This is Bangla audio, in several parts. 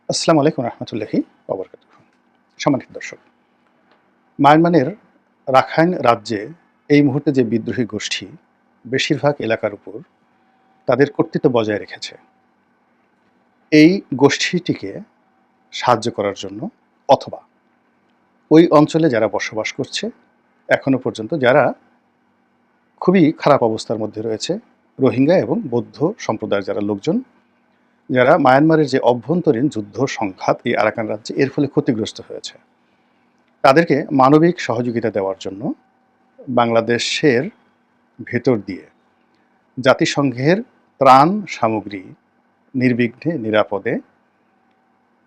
আসসালামু আলাইকুম রহমতুল্লাহি ওবরকাতুহু। সম্মানিত দর্শক, মায়ানমারের রাখাইন রাজ্যে এই মুহূর্তে যে বিদ্রোহী গোষ্ঠী বেশিরভাগ এলাকার উপর তাদের কর্তৃত্ব বজায় রেখেছে, এই গোষ্ঠীটিকে সাহায্য করার জন্য অথবা ওই অঞ্চলে যারা বসবাস করছে এখনো পর্যন্ত, যারা খুবই খারাপ অবস্থার মধ্যে রয়েছে, রোহিঙ্গা এবং বৌদ্ধ সম্প্রদায়ের যারা লোকজন, যারা মায়ানমারের যে অভ্যন্তরীণ যুদ্ধ সংঘাত এই আরাকান রাজ্যে এর ফলে ক্ষতিগ্রস্ত হয়েছে, তাদেরকে মানবিক সহযোগিতা দেওয়ার জন্য বাংলাদেশের ভেতর দিয়ে জাতিসংঘের ত্রাণ সামগ্রী নির্বিঘ্নে নিরাপদে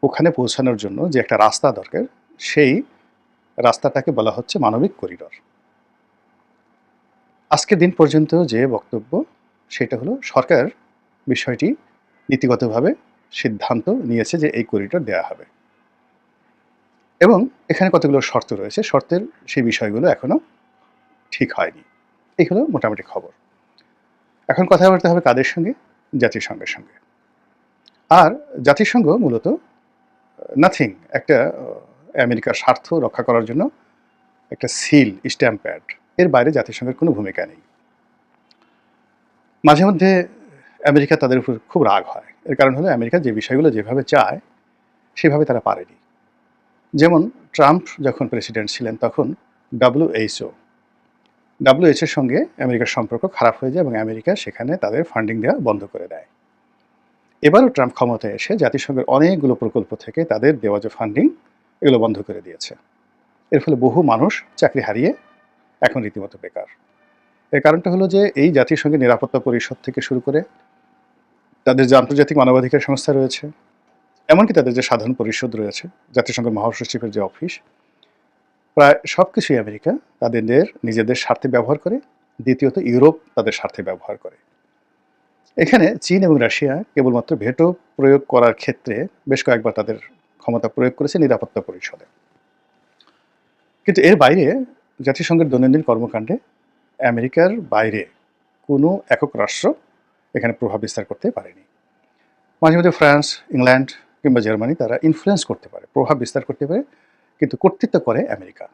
ওখানে পৌঁছানোর জন্য যে একটা রাস্তা দরকার, সেই রাস্তাটাকে বলা হচ্ছে মানবিক করিডর। আজকের দিন পর্যন্ত যে বক্তব্য, সেটা হলো সরকার বিষয়টি নীতিগতভাবে সিদ্ধান্ত নিয়েছে যে এই করিডর দেওয়া হবে, এবং এখানে কতগুলো শর্ত রয়েছে, শর্তের সেই বিষয়গুলো এখনো ঠিক হয়নি। এই হলো মোটামুটি খবর। এখন কথা বলতে হবে কাদের সঙ্গে? জাতিসংঘের সঙ্গে। আর জাতিসংঘ মূলত নাথিং, একটা আমেরিকার স্বার্থ রক্ষা করার জন্য একটা সিল, স্ট্যাম্প প্যাড, এর বাইরে জাতিসংঘের কোনো ভূমিকা নেই। মাঝে মধ্যে আমেরিকা তাদের উপর খুব রাগ হয়। এর কারণ হলো আমেরিকা যে বিষয়গুলো যেভাবে চায় সেভাবে তারা পারেনি। যেমন ট্রাম্প যখন প্রেসিডেন্ট ছিলেন তখন ডাব্লিউএইচওর সঙ্গে আমেরিকার সম্পর্ক খারাপ হয়ে যায় এবং আমেরিকা সেখানে তাদের ফান্ডিং দেওয়া বন্ধ করে দেয়। এবারও ট্রাম্প ক্ষমতায় এসে জাতিসংঘের অনেকগুলো প্রকল্প থেকে তাদের দেওয়া যে ফান্ডিং, এগুলো বন্ধ করে দিয়েছে। এর ফলে বহু মানুষ চাকরি হারিয়ে এখন রীতিমতো বেকার। এর কারণটা হলো যে এই জাতিসংঘের নিরাপত্তা পরিষদ থেকে শুরু করে তাদের যে আন্তর্জাতিক মানবাধিকার সংস্থা রয়েছে, এমনকি তাদের যে সাধারণ পরিষদ রয়েছে, জাতিসংঘের মহাসচিবের যে অফিস, প্রায় সব কিছুই আমেরিকা তাদের নিজেদের স্বার্থে ব্যবহার করে। দ্বিতীয়ত ইউরোপ তাদের স্বার্থে ব্যবহার করে। এখানে চীন এবং রাশিয়া কেবলমাত্র ভেটো প্রয়োগ করার ক্ষেত্রে বেশ কয়েকবার তাদের ক্ষমতা প্রয়োগ করেছে নিরাপত্তা পরিষদে, কিন্তু এর বাইরে জাতিসংঘের দৈনন্দিন কর্মকাণ্ডে আমেরিকার বাইরে কোনো একক রাষ্ট্র এখানে প্রভাব বিস্তার করতে পারেনি। মাঝে মধ্যে ফ্রান্স, ইংল্যান্ড কিংবা জার্মানি তারা ইনফ্লুয়েন্স করতে পারে, প্রভাব বিস্তার করতে পারে, কিন্তু কর্তৃত্ব করে আমেরিকা।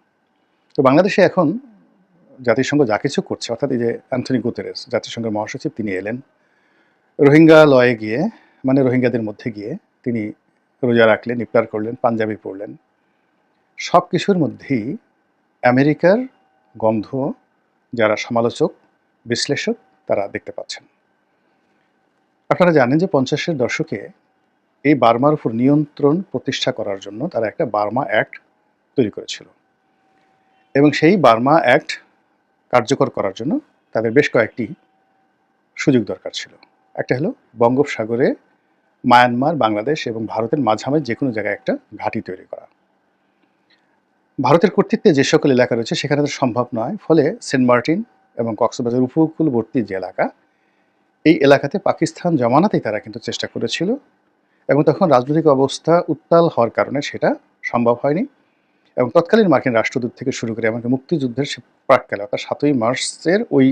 তো বাংলাদেশে এখন জাতিসংঘ যা কিছু করছে, অর্থাৎ এই যে অ্যান্থনি গুতেরেস জাতিসংঘের মহাসচিব, তিনি এলেন রোহিঙ্গা লয়ে গিয়ে, মানে রোহিঙ্গাদের মধ্যে গিয়ে তিনি রোজা রাখলেন, ইফতার করলেন, পাঞ্জাবি পড়লেন। সব কিছুর মধ্যেই আমেরিকার গন্ধ যারা সমালোচক, বিশ্লেষক, তারা দেখতে পাচ্ছেন। আপনারা জানেন যে 50-এর দশকে এই বার্মার উপর নিয়ন্ত্রণ প্রতিষ্ঠা করার জন্য তারা একটা বার্মা অ্যাক্ট তৈরি করেছিল, এবং সেই বার্মা অ্যাক্ট কার্যকর করার জন্য তাদের বেশ কয়েকটি সুযোগ দরকার ছিল। একটা হলো বঙ্গোপসাগরে মায়ানমার, বাংলাদেশ এবং ভারতের মাঝামাঝি যে কোনো জায়গায় একটা ঘাঁটি তৈরি করা। ভারতের কর্তৃত্বে যে সকল এলাকা রয়েছে সেখানে তো সম্ভব নয়, ফলে সেন্ট মার্টিন এবং কক্সবাজার উপকূলবর্তী যে এলাকা, এই এলাকাতে পাকিস্তান জমানাতেই তারা কিন্তু চেষ্টা করেছিল, এবং তখন রাজনৈতিক অবস্থা উত্তাল হওয়ার কারণে সেটা সম্ভব হয়নি। এবং তৎকালীন মার্কিন রাষ্ট্রদূত থেকে শুরু করে এমনকি মুক্তিযুদ্ধের সে প্রাককালে, অর্থাৎ 7ই মার্চের ওই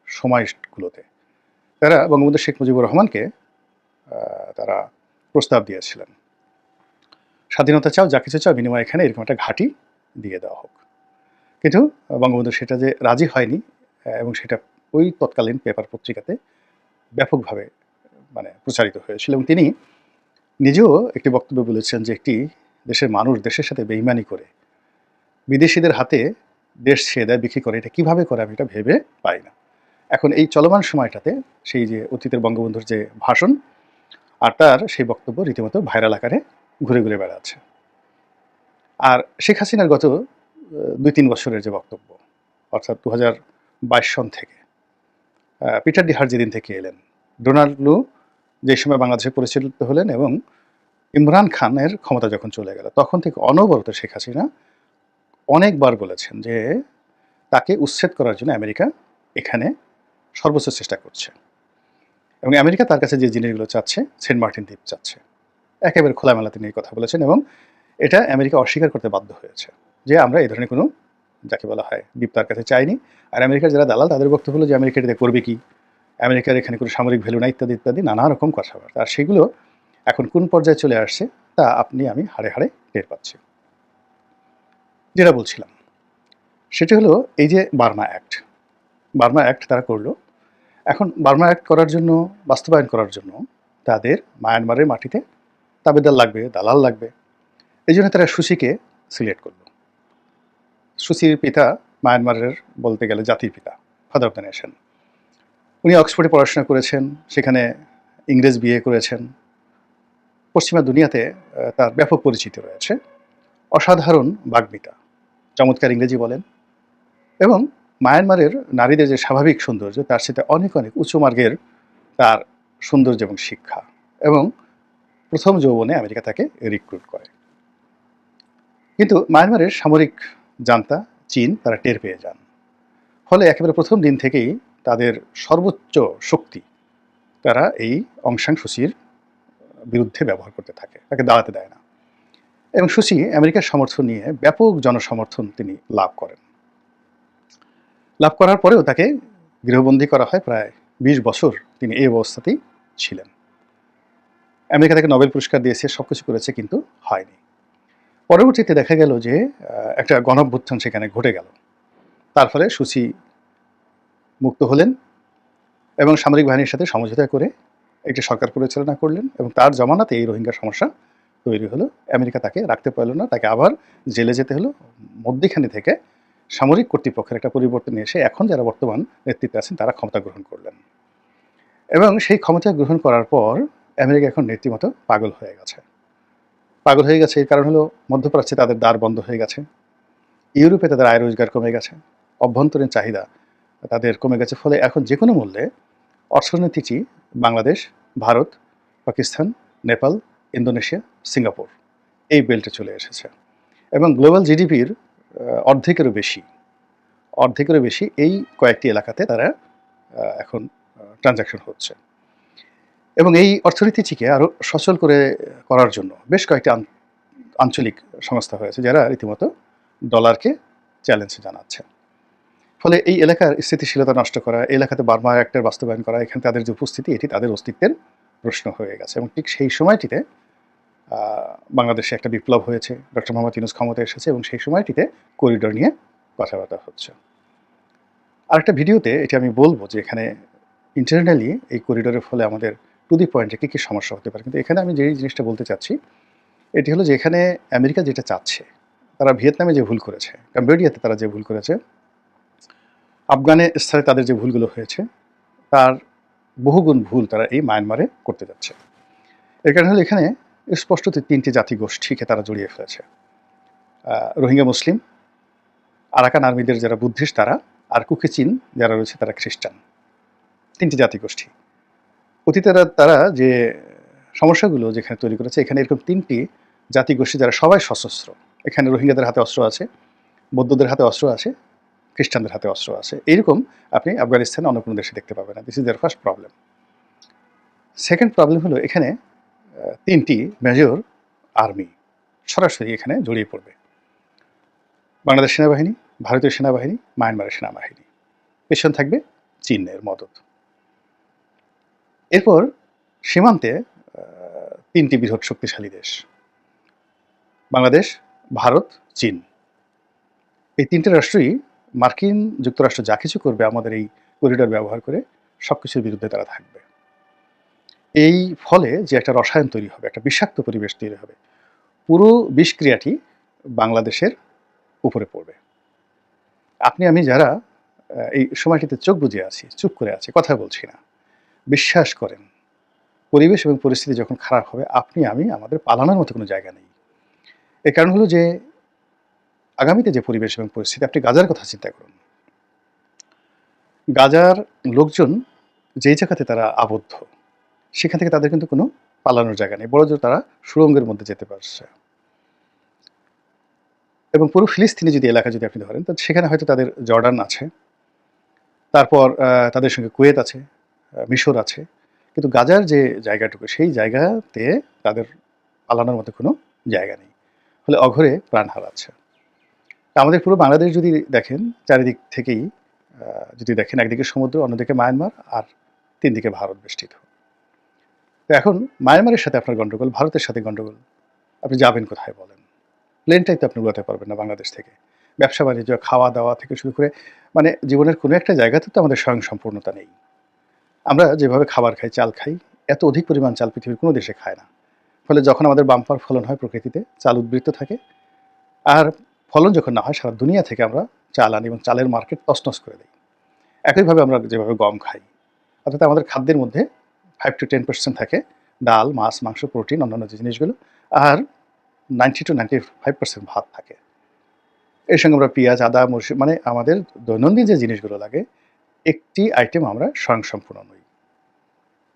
সময়গুলোতে তারা বঙ্গবন্ধু শেখ মুজিবুর রহমানকে তারা প্রস্তাব দিয়েছিলেন, স্বাধীনতা চাও, যা কিছু চাও, বিনিময়ে এখানে এরকম একটা ঘাঁটি দিয়ে দেওয়া হোক। কিন্তু বঙ্গবন্ধু সেটা যে রাজি হয়নি, এবং সেটা ওই তৎকালীন পেপার পত্রিকাতে ব্যাপকভাবে মানে প্রচারিত হয়েছিল, এবং তিনি নিজেও একটি বক্তব্যে বলেছেন যে একটি দেশের মানুষ দেশের সাথে বেইমানি করে বিদেশিদের হাতে দেশ ছেড়ে দেয়, বিক্রি করে, এটা কীভাবে করে আমি এটা ভেবে পাই না। এখন এই চলমান সময়টাতে সেই যে অতীতের বঙ্গবন্ধুর যে ভাষণ আর তার সেই বক্তব্য রীতিমতো ভাইরাল আকারে ঘুরে ঘুরে বেড়াচ্ছে। আর শেখ হাসিনার গত 2-3 বছরের যে বক্তব্য, অর্থাৎ 2022 সন থেকে পিটার ডিহার যেদিন থেকে এলেন, ডোনাল্ড লু যে সময় বাংলাদেশে পরিচালিত হলেন এবং ইমরান খানের ক্ষমতা যখন চলে গেল, তখন থেকে অনবরত শেখ হাসিনা অনেকবার বলেছেন যে তাকে উচ্ছেদ করার জন্য আমেরিকা এখানে সর্বোচ্চ চেষ্টা করছে, এবং আমেরিকা তার কাছে যে জিনিসগুলো চাচ্ছে, সেন্ট মার্টিন দ্বীপ চাচ্ছে, একেবারে খোলামেলা তিনি এই কথা বলেছেন, এবং এটা আমেরিকা অস্বীকার করতে বাধ্য হয়েছে যে আমরা এই ধরনের কোনো, যাকে বলা হয়, দ্বীপ তার কাছে চাইনি। আর আমেরিকার যারা দালাল, তাদের বক্তব্য হলো যে আমেরিকা এটা করবে কি, আমেরিকার এখানে কোনো সামরিক ভ্যালু না, ইত্যাদি ইত্যাদি নানা রকম কথাবার্তা। আর সেগুলো এখন কোন পর্যায়ে চলে আসছে, তা আপনি আমি হাড়ে হাড়ে টের পাচ্ছি। যেটা বলছিলাম সেটা হলো এই যে বার্মা অ্যাক্ট তারা করলো। এখন বার্মা অ্যাক্ট করার জন্য, বাস্তবায়ন করার জন্য তাদের মায়ানমারের মাটিতে তাবেদার লাগবে, দালাল লাগবে। এই জন্য তারা সুসিকে সিলেক্ট করলো। সুসির পিতা মায়ানমারের বলতে গেলে জাতির পিতা, ফাদার অফ দ্য নেশন। উনি অক্সফোর্ডে পড়াশোনা করেছেন, সেখানে ইংরেজ বিয়ে করেছেন। পশ্চিমা দুনিয়াতে তার ব্যাপক পরিচিতি রয়েছে। অসাধারণ বাগ্মিতা, চমৎকার ইংরেজি বলেন এবং মায়ানমারের নারীদের যে স্বাভাবিক সৌন্দর্য তার সাথে অনেক অনেক উচ্চ মার্গের তার সৌন্দর্য এবং শিক্ষা, এবং প্রথম যৌবনে আমেরিকা তাকে রিক্রুট করে। কিন্তু মায়ানমারের সামরিক জান্তা চীন তারা টের পেয়ে যান। ফলে একেবারে প্রথম দিন থেকেই তাদের সর্বোচ্চ শক্তি তারা এই অং সান সুচির বিরুদ্ধে ব্যবহার করতে থাকে, তাকে দাঁড়াতে দেয় না। এবং সুচি আমেরিকার সমর্থন নিয়ে ব্যাপক জনসমর্থন তিনি লাভ করেন। লাভ করার পরেও তাকে গৃহবন্দী করা হয়, প্রায় ২০ বছর তিনি এই অবস্থাতেই ছিলেন। আমেরিকা তাকে নোবেল পুরস্কার দিয়েছে, সবকিছু করেছে, কিন্তু হয়নি। পরবর্তীতে দেখা গেল যে একটা গণঅভ্যুত্থান সেখানে ঘটে গেল। তার ফলে সুচি মুক্ত হলেন এবং সামরিক বাহিনীর সাথে সমঝোতা করে একটি সরকার পরিচালনা করলেন, এবং তার জমানাতে এই রোহিঙ্গা সমস্যা তৈরি হলো। আমেরিকা তাকে রাখতে পারল না, তাকে আবার জেলে যেতে হলো। মধ্যখানে থেকে সামরিক কর্তৃপক্ষের একটা পরিবর্তন এসে এখন যারা বর্তমান নেতৃত্বে আছেন তারা ক্ষমতা গ্রহণ করলেন, এবং সেই ক্ষমতা গ্রহণ করার পর আমেরিকা এখন রীতিমতো পাগল হয়ে গেছে। এর কারণ হলো মধ্যপ্রাচ্যে তাদের দ্বার বন্ধ হয়ে গেছে, ইউরোপে তাদের আয় রোজগার কমে গেছে, অভ্যন্তরীণ চাহিদা তাদের কমে গেছে। ফলে এখন যে কোনো মূল্যে অর্থনীতিটি বাংলাদেশ, ভারত, পাকিস্তান, নেপাল, ইন্দোনেশিয়া, সিঙ্গাপুর এই বেল্টে চলে এসেছে, এবং গ্লোবাল জিডিপির অর্ধেকেরও বেশি এই কয়েকটি এলাকাতে তারা এখন ট্রানজাকশন হচ্ছে। এবং এই অর্থনীতিটিকে আরও সচল করার জন্য বেশ কয়েকটি আঞ্চলিক সংস্থা হয়েছে যারা রীতিমতো ডলারকে চ্যালেঞ্জ জানাচ্ছে। ফলে এই এলাকার স্থিতিশীলতা নষ্ট করা, এই এলাকাতে বার্মা অ্যাক্টের বাস্তবায়ন করা, এখানে তাদের যে উপস্থিতি এটি তাদের অস্তিত্বের প্রশ্ন হয়ে গেছে। এবং ঠিক সেই সময়টিতে বাংলাদেশে একটা বিপ্লব হয়েছে, ডক্টর মোহাম্মদ ইউনূস ক্ষমতায় এসেছে, এবং সেই সময়টিতে করিডোর নিয়ে কথাবার্তা হচ্ছে। আরেকটা ভিডিওতে এটি আমি বলবো যে এখানে ইন্টারনালি এই করিডোরের ফলে আমাদের টু দি পয়েন্টে কী কী সমস্যা হতে পারে। কিন্তু এখানে আমি যেই জিনিসটা বলতে চাচ্ছি এটি হলো যে এখানে আমেরিকা যেটা চাচ্ছে, তারা ভিয়েতনামে যে ভুল করেছে, কম্বোডিয়াতে তারা যে ভুল করেছে, আফগানিস্তানে তাদের যে ভুলগুলো হয়েছে তার বহুগুণ ভুল তারা এই মায়ানমারে করতে যাচ্ছে। এর কারণ হলো এখানে স্পষ্টত 3টি জাতিগোষ্ঠীকে তারা জড়িয়ে ফেলেছে। রোহিঙ্গা মুসলিম, আরাকান আর্মিদের যারা বুদ্ধিস্ট তারা, আর কুকিচিন যারা রয়েছে তারা খ্রিস্টান। 3টি জাতিগোষ্ঠী। অতীতে তারা যে সমস্যাগুলো যেখানে তৈরি করেছে, এখানে এরকম 3টি জাতিগোষ্ঠী যারা সবাই সশস্ত্র। এখানে রোহিঙ্গাদের হাতে অস্ত্র আছে, বৌদ্ধদের হাতে অস্ত্র আছে, খ্রিস্টানদের হাতে অস্ত্র আছে। এইরকম আপনি আফগানিস্তানে অন্য কোনো দেশে দেখতে পাবেন না। This is their first problem. Second problem হলো এখানে 3টি মেজর আর্মি সরাসরি এখানে জড়িয়ে পড়বে। বাংলাদেশ সেনাবাহিনী, ভারতীয় সেনাবাহিনী, মায়ানমারের সেনাবাহিনী, পেছন থাকবে চীনের মদত। এরপর সীমান্তে 3টি বৃহৎ শক্তিশালী দেশ, বাংলাদেশ, ভারত, চীন। এই 3টে রাষ্ট্রই মার্কিন যুক্তরাষ্ট্র যা কিছু করবে আমাদের এই করিডোর ব্যবহার করে সব কিছুর বিরুদ্ধে তারা থাকবে। এই ফলে যে একটা রসায়ন তৈরি হবে, একটা বিষাক্ত পরিবেশ তৈরি হবে, পুরো বিষক্রিয়াটি বাংলাদেশের উপরে পড়বে। আপনি আমি যারা এই সময়টিতে চোখ বুজে আছি, চুপ করে আছি, কথা বলছি না, বিশ্বাস করেন পরিবেশ এবং পরিস্থিতি যখন খারাপ হবে আপনি আমি আমাদের পালানোর মতো কোনো জায়গা নেই। এর কারণ হলো যে আগামীতে যে পরিবেশ এবং পরিস্থিতি, আপনি গাজার কথা চিন্তা করুন। গাজার লোকজন যেই জায়গাতে তারা আবদ্ধ, সেখান থেকে তাদের কিন্তু কোনো পালানোর জায়গা নেই, বড়জোর তারা সুড়ঙ্গের মধ্যে যেতে পারছে। এবং পুরো ফিলিস্তিনি যদি এলাকা যদি আপনি ধরেন, তো সেখানে হয়তো তাদের জর্ডান আছে, তারপর তাদের সঙ্গে কুয়েত আছে, মিশর আছে, কিন্তু গাজার যে জায়গাটুকু সেই জায়গাতে তাদের পালানোর মতো কোনো জায়গা নেই। ফলে অঘরে প্রাণ হারাচ্ছে। আমাদের পুরো বাংলাদেশ যদি দেখেন, চারিদিক থেকেই যদি দেখেন, একদিকে সমুদ্র, অন্যদিকে মায়ানমার, আর 3 দিকে ভারত বেষ্টিত। তো এখন মায়ানমারের সাথে আপনার গণ্ডগোল, ভারতের সাথে গণ্ডগোল, আপনি যাবেন কোথায় বলেন? প্লেনটাই তো আপনি উড়াতে পারবেন না বাংলাদেশ থেকে। ব্যবসা-বাণিজ্য, খাওয়া-দাওয়া থেকে শুরু করে মানে জীবনের কোনো একটা জায়গাতে তো আমাদের স্বয়ংসম্পূর্ণতা নেই। আমরা যেভাবে খাবার খাই, চাল খাই, এত অধিক পরিমাণ চাল পৃথিবীর কোনো দেশে খায় না। ফলে যখন আমাদের বাম্পার ফলন হয় প্রকৃতিতে, চাল উদ্বৃত্ত থাকে। আর ফলন যখন না হয় সারা দুনিয়া থেকে আমরা চাল আনি এবং চালের মার্কেট তছনছ করে দেই। একইভাবে আমরা যেভাবে গম খাই। অর্থাৎ আমাদের খাদ্যের মধ্যে 5-10% থাকে ডাল, মাছ, মাংস, প্রোটিন অন্যান্য যে জিনিসগুলো। আর 90-95% ভাত থাকে। এর সঙ্গে আমরা পেঁয়াজ, আদা, মরিচ মানে আমাদের দৈনন্দিন যে জিনিসগুলো লাগে, একটি আইটেম আমরা স্বয়ংসম্পূর্ণ নই।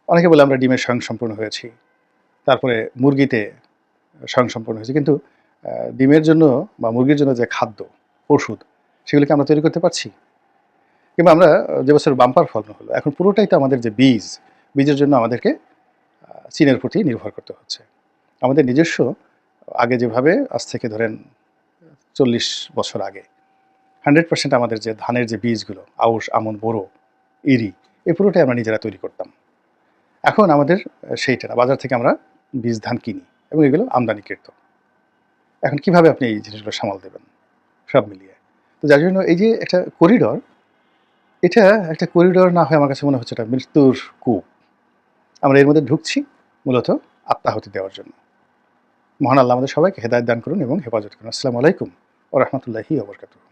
অনেকে বলে আমরা ডিমে স্বয়ংসম্পূর্ণ হয়েছি। তারপরে মুরগিতে স্বয়ংসম্পূর্ণ হয়েছি। কিন্তু ডিমের জন্য বা মুরগির জন্য যে খাদ্য, ওষুধ সেগুলো কি আমরা তৈরি করতে পারছি? কিংবা আমরা যে বছর বাম্পার ফলন হলো, এখন পুরোটাই তো আমাদের যে বীজ, বীজের জন্য আমাদেরকে চীনের প্রতি নির্ভর করতে হচ্ছে। আমাদের নিজস্ব আগে যেভাবে আজ থেকে ধরেন ৪০ বছর আগে 100% আমাদের যে ধানের যে বীজগুলো আউশ, আমন, বোরো, ইরি এই পুরোটাই আমরা নিজেরা তৈরি করতাম। এখন আমাদের সেইটা না। বাজার থেকে আমরা বীজ ধান কিনি এবং এগুলো আমদানিকৃত। এখন কিভাবে আপনি এই জিনিসগুলো সামাল দেবেন? সব মিলিয়ে। তো যার জন্য এই যে একটা করিডর, এটা একটা করিডর না হয়ে আমার কাছে মনে হচ্ছে এটা মৃত্যুর কূপ। আমরা এর মধ্যে ঢুকছি মূলত আত্মাহুতি দেওয়ার জন্য। মহান আল্লাহ আমাদের সবাইকে হেদায়েত দান করুন এবং হেফাজত করুন। আসসালামু আলাইকুম ওয়া রাহমাতুল্লাহি ওয়া বারাকাতুহু।